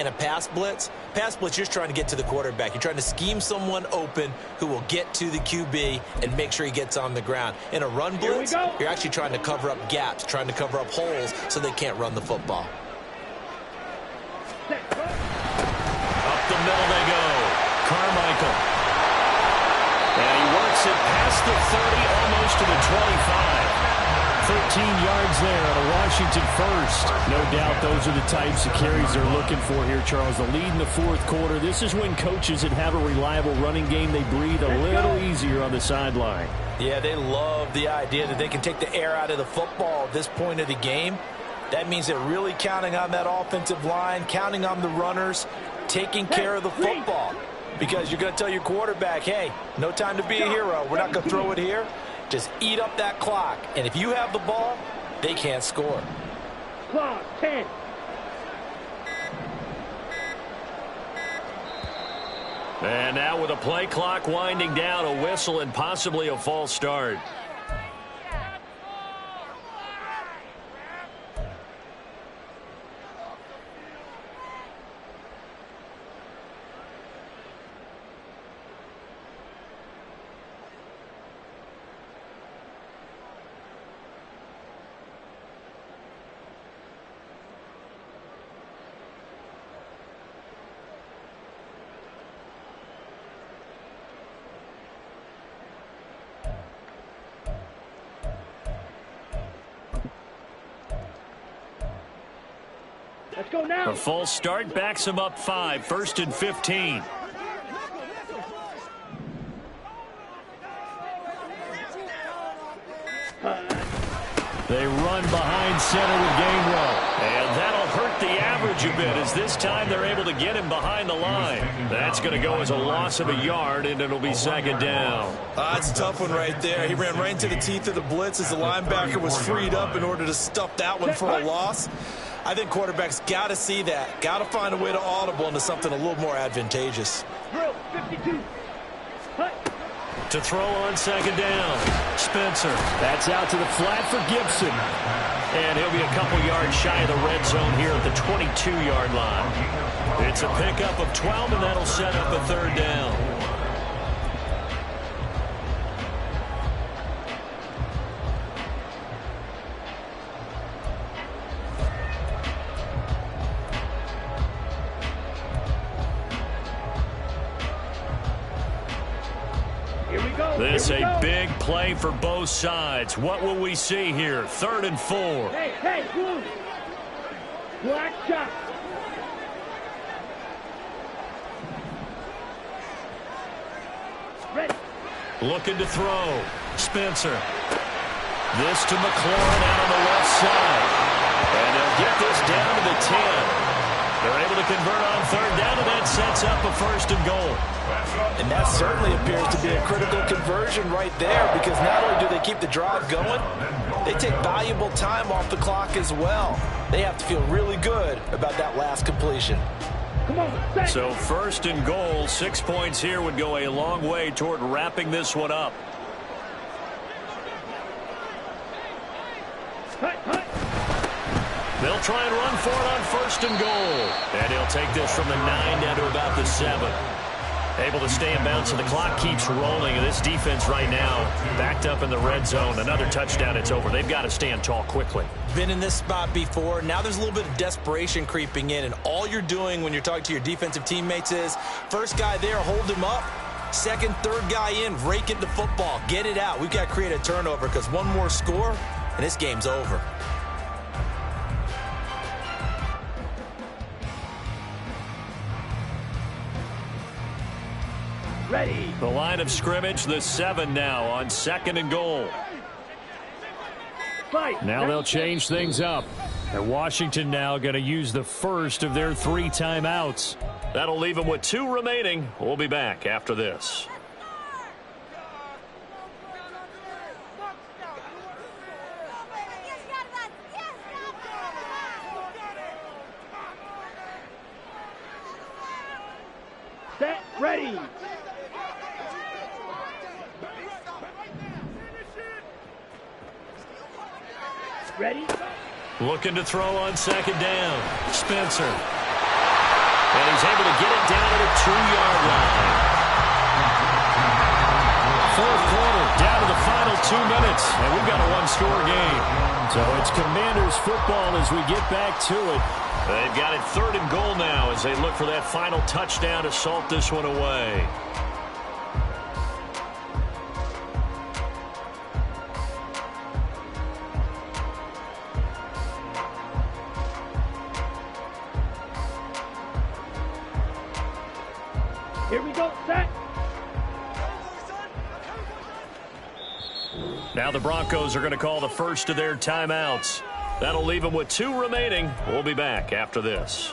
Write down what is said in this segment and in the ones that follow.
and a pass blitz, you're just trying to get to the quarterback. You're trying to scheme someone open who will get to the QB and make sure he gets on the ground. In a run blitz, you're actually trying to cover up gaps, trying to cover up holes so they can't run the football. Up the middle they go. Carmichael. And he works it past the 30, almost to the 25. 13 yards there on a Washington first. No doubt those are the types of carries they're looking for here, Charles. The lead in the fourth quarter. This is when coaches that have a reliable running game, they breathe a little easier on the sideline. Yeah, they love the idea that they can take the air out of the football at this point of the game. That means they're really counting on that offensive line, counting on the runners, taking care of the football. Because you're going to tell your quarterback, hey, no time to be a hero. We're not going to throw it here. Just eat up that clock. And if you have the ball, they can't score. Clock, 10. And now with a play clock winding down, a whistle and possibly a false start. Let's go now. A false start backs him up 5, 1st and 15. They run behind center with Gainwell. And that'll hurt the average a bit as this time they're able to get him behind the line. That's going to go as a loss of a yard, and it'll be second down. That's a tough one right there. He ran right into the teeth of the blitz as the linebacker was freed up in order to stuff that one for a loss. I think quarterbacks got to see that. Got to find a way to audible into something a little more advantageous. 52. To throw on second down, Spencer. That's out to the flat for Gibson. And he'll be a couple yards shy of the red zone here at the 22-yard line. It's a pickup of 12, and that'll set up a third down. This a big play for both sides. What will we see here? 3rd and 4. Hey, blue. Black shot. Ready. Looking to throw. Spencer. This to McLaurin out on the left side. And they'll get this down to the 10. They're able to convert on 3rd down, and that sets up a 1st and goal. And that certainly appears to be a critical conversion right there, because not only do they keep the drive going, they take valuable time off the clock as well. They have to feel really good about that last completion. Come on, so 1st and goal, 6 points here would go a long way toward wrapping this one up. They'll try and run for it on 1st and goal. And he'll take this from the 9 down to about the 7. Able to stay in bounds, so the clock keeps rolling. And this defense right now backed up in the red zone. Another touchdown, it's over. They've got to stand tall quickly. Been in this spot before. Now there's a little bit of desperation creeping in. And all you're doing when you're talking to your defensive teammates is, first guy there, hold him up. Second, third guy in, rake it the football. Get it out. We've got to create a turnover, because one more score, and this game's over. Ready. The line of scrimmage, the 7 now on 2nd and goal. Fight. Now they'll change things up. And Washington now going to use the first of their 3 timeouts. That'll leave them with 2 remaining. We'll be back after this. Set. Ready. Ready. Looking to throw on 2nd down. Spencer. 2-yard line. Fourth quarter, down to the final 2 minutes, and we've got a one-score game. So it's Commanders football as we get back to it. They've got it 3rd and goal now as they look for that final touchdown to salt this one away. Here we go, set. Now the Broncos are going to call the first of their timeouts. That'll leave them with 2 remaining. We'll be back after this.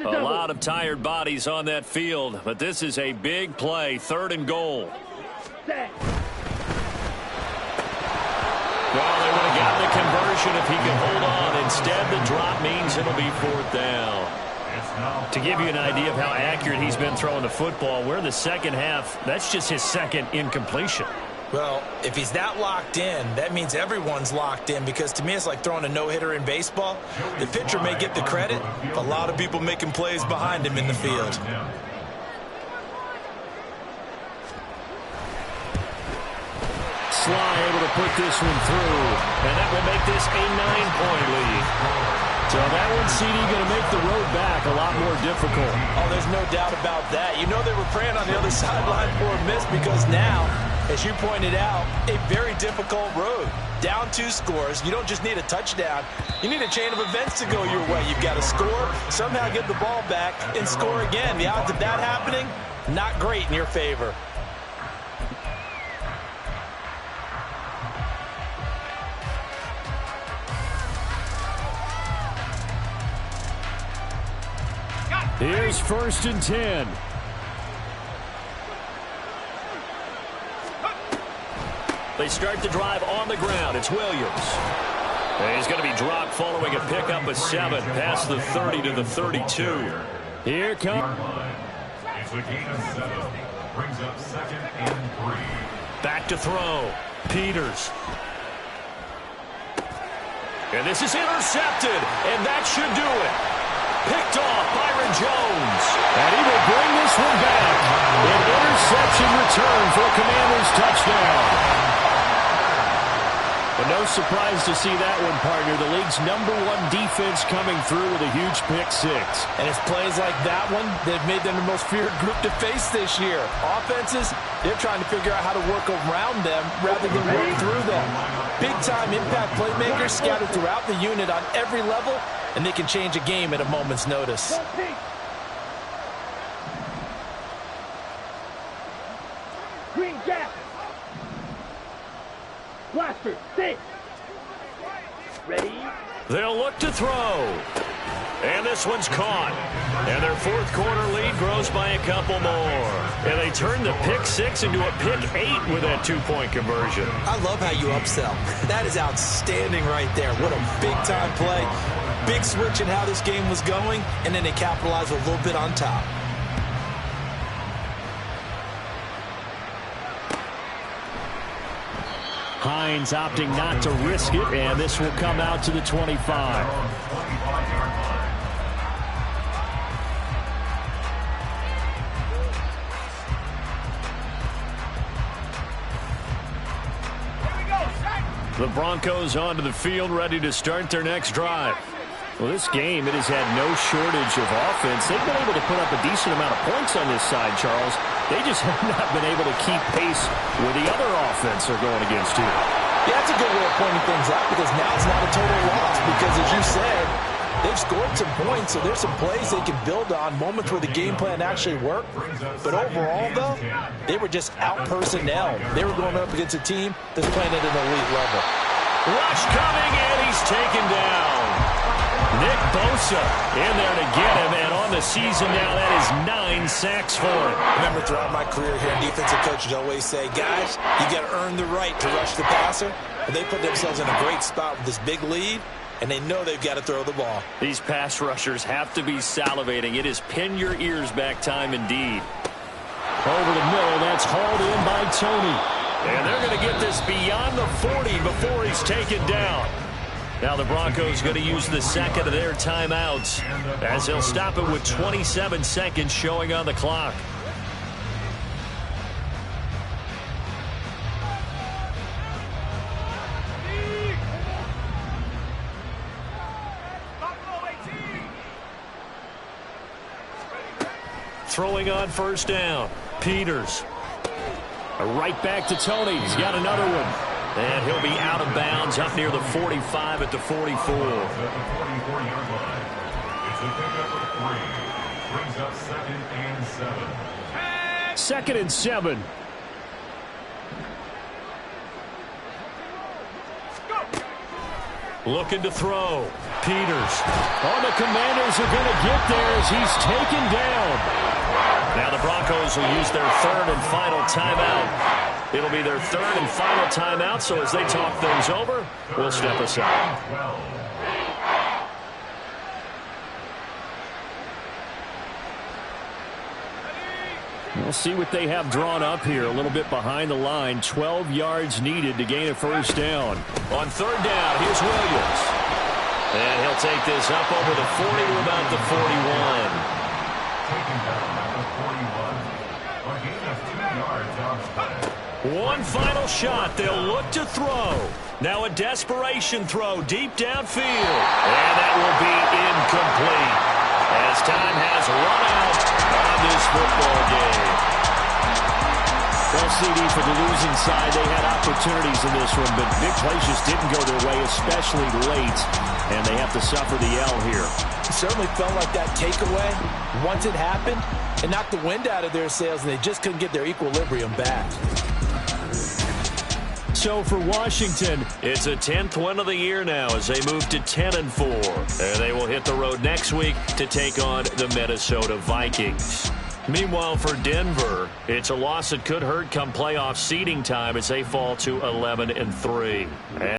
A lot of tired bodies on that field, but this is a big play, 3rd and goal. Set. Well, they would have gotten the conversion if he could hold on. Instead, the drop means it'll be 4th down. To give you an idea of how accurate he's been throwing the football, we're in the second half. That's just his 2nd incompletion. Well, if he's that locked in, that means everyone's locked in, because to me it's like throwing a no-hitter in baseball. The pitcher may get the credit, but a lot of people making plays behind him in the field. Sly able to put this one through, and that will make this a 9-point lead. So that one, CD, going to make the road back a lot more difficult. Oh, there's no doubt about that. You know they were praying on the other sideline for a miss, because now, as you pointed out, a very difficult road. Down 2 scores. You don't just need a touchdown. You need a chain of events to go your way. You've got to score, somehow get the ball back, and score again. The odds of that happening, not great in your favor. Here's 1st and 10. They start the drive on the ground. It's Williams. And he's going to be dropped following a pickup of 7 past the 30 to the 32. Here comes. It's a gain of 7. Brings up 2nd and 3. Back to throw. Peters. And this is intercepted. And that should do it. Picked off Byron Jones. And he will bring this one back. An interception return for a Commanders touchdown. But no surprise to see that one, partner. The league's #1 defense coming through with a huge pick-6. And it's plays like that one that have made them the most feared group to face this year. Offenses, they're trying to figure out how to work around them rather than work through them. Big-time impact playmakers scattered throughout the unit on every level, and they can change a game at a moment's notice. Green Jack. Blaster, 6. Ready? They'll look to throw. And this one's caught. And their 4th quarter lead grows by a couple more. And they turn the pick-6 into a pick-8 with that 2-point conversion. I love how you upsell. That is outstanding right there. What a big-time play. Big switch in how this game was going, and then they capitalized a little bit on top. Hines opting not to risk it, and this will come out to the 25. The Broncos onto the field, ready to start their next drive. Well, this game, it has had no shortage of offense. They've been able to put up a decent amount of points on this side, Charles. They just have not been able to keep pace with the other offense they're going against here. Yeah, that's a good way of pointing things out, because now it's not a total loss, because as you said, they've scored some points, so there's some plays they can build on, moments where the game plan actually worked. But overall, though, they were just out-personnel. They were going up against a team that's playing at an elite level. Rush coming, and he's taken down. Nick Bosa in there to get him, and on the season now, that is 9 sacks for him. Remember, throughout my career here, defensive coaches always say, guys, you got to earn the right to rush the passer. But they put themselves in a great spot with this big lead, and they know they've got to throw the ball. These pass rushers have to be salivating. It is pin your ears back time indeed. Over the middle, that's hauled in by Tony. And they're going to get this beyond the 40 before he's taken down. Now the Broncos going to use the second of their timeouts as they'll stop it with 27 seconds showing on the clock. Throwing on first down. Peters. Right back to Tony. He's got another one. And he'll be out of bounds up near the 45 at the 44. At the 44-yard line. It's a pickup of 3. Brings up 2nd and 7. 2nd and 7. Looking to throw. Peters. Oh, the Commanders are going to get there as he's taken down. Now the Broncos will use their 3rd and final timeout. It'll be their 3rd and final timeout, so as they talk things over, we'll step aside. We'll see what they have drawn up here. A little bit behind the line. 12 yards needed to gain a first down. On 3rd down, here's Williams. And he'll take this up over the 40 to about the 41. Taken down at the 41. A gain of 2 yards on play. One final shot. They'll look to throw. Now a desperation throw deep downfield. And that will be incomplete as time has run out on this football game. Well, CD, for the losing side, they had opportunities in this one, but big plays just didn't go their way, especially late, and they have to suffer the L here. It certainly felt like that takeaway, once it happened, it knocked the wind out of their sails, and they just couldn't get their equilibrium back. So for Washington, it's a 10th win of the year now as they move to 10-4. And they will hit the road next week to take on the Minnesota Vikings. Meanwhile, for Denver, it's a loss that could hurt come playoff seeding time as they fall to 11-3.